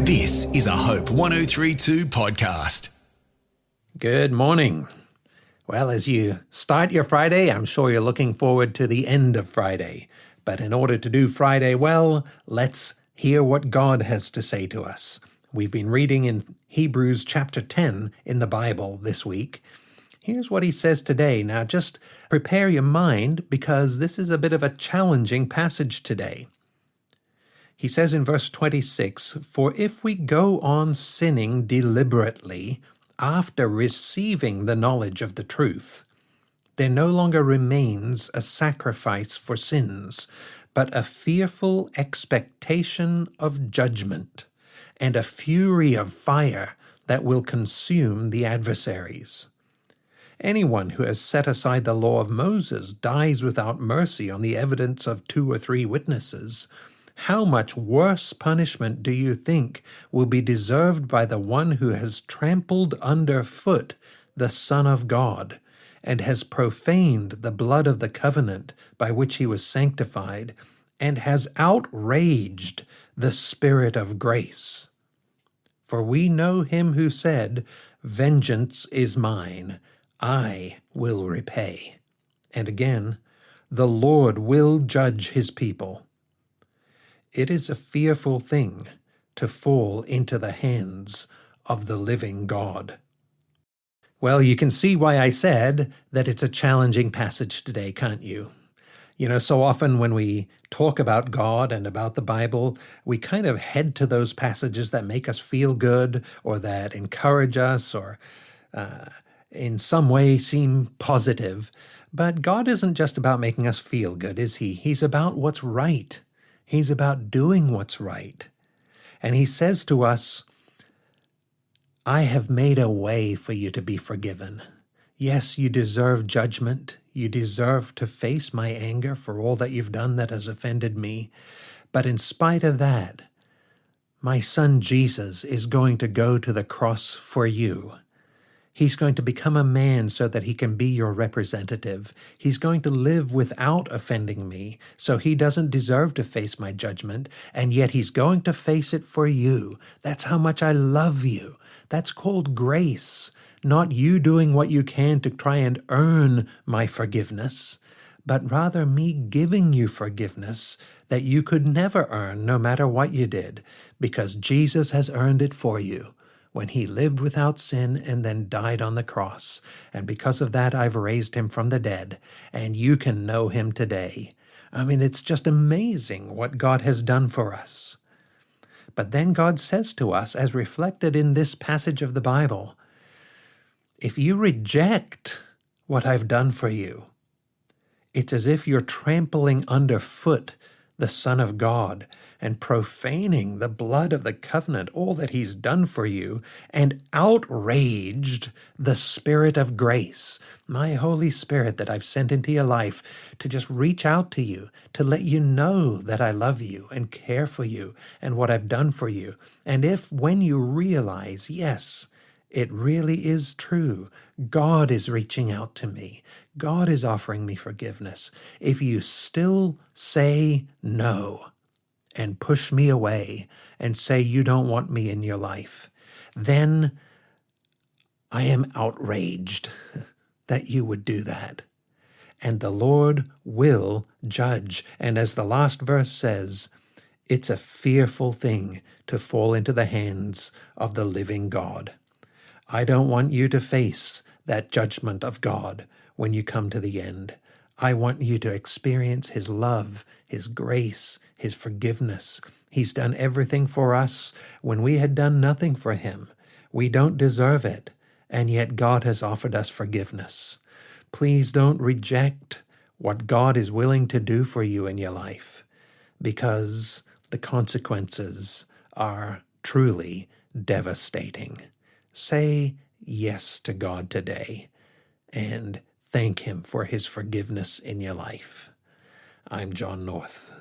This is a Hope 1032 podcast. Good morning. Well, as you start your Friday, I'm sure you're looking forward to the end of Friday. But in order to do Friday well, let's hear what God has to say to us. We've been reading in Hebrews chapter 10 in the Bible this week. Here's what he says today. Now, just prepare your mind because this is a bit of a challenging passage today. He says in verse 26, "For if we go on sinning deliberately after receiving the knowledge of the truth, there no longer remains a sacrifice for sins, but a fearful expectation of judgment and a fury of fire that will consume the adversaries. Anyone who has set aside the law of Moses dies without mercy on the evidence of 2 or 3 witnesses. How much worse punishment do you think will be deserved by the one who has trampled underfoot the Son of God, and has profaned the blood of the covenant by which he was sanctified, and has outraged the Spirit of grace? For we know him who said, 'Vengeance is mine, I will repay.' And again, 'The Lord will judge his people.' It is a fearful thing to fall into the hands of the living God." Well, you can see why I said that it's a challenging passage today, can't you? So often when we talk about God and about the Bible, we kind of head to those passages that make us feel good or that encourage us or in some way seem positive. But God isn't just about making us feel good, is he? He's about what's right. He's about doing what's right. And he says to us, "I have made a way for you to be forgiven. Yes, you deserve judgment. You deserve to face my anger for all that you've done that has offended me. But in spite of that, my son Jesus is going to go to the cross for you. He's going to become a man so that he can be your representative. He's going to live without offending me, so he doesn't deserve to face my judgment, and yet he's going to face it for you. That's how much I love you. That's called grace, not you doing what you can to try and earn my forgiveness, but rather me giving you forgiveness that you could never earn no matter what you did, because Jesus has earned it for you when he lived without sin and then died on the cross. And because of that, I've raised him from the dead, and you can know him today." I mean, it's just amazing what God has done for us. But then God says to us, as reflected in this passage of the Bible, if you reject what I've done for you, it's as if you're trampling underfoot the Son of God and profaning the blood of the covenant, all that he's done for you, and outraged the Spirit of grace, my Holy Spirit that I've sent into your life to just reach out to you, to let you know that I love you and care for you and what I've done for you. And when you realize, yes, it really is true, God is reaching out to me, God is offering me forgiveness, if you still say no and push me away and say you don't want me in your life, then I am outraged that you would do that. And the Lord will judge. And as the last verse says, it's a fearful thing to fall into the hands of the living God. I don't want you to face that judgment of God when you come to the end. I want you to experience his love, his grace, his forgiveness. He's done everything for us when we had done nothing for him. We don't deserve it, and yet God has offered us forgiveness. Please don't reject what God is willing to do for you in your life, because the consequences are truly devastating. Say yes to God today and thank him for his forgiveness in your life. I'm John North.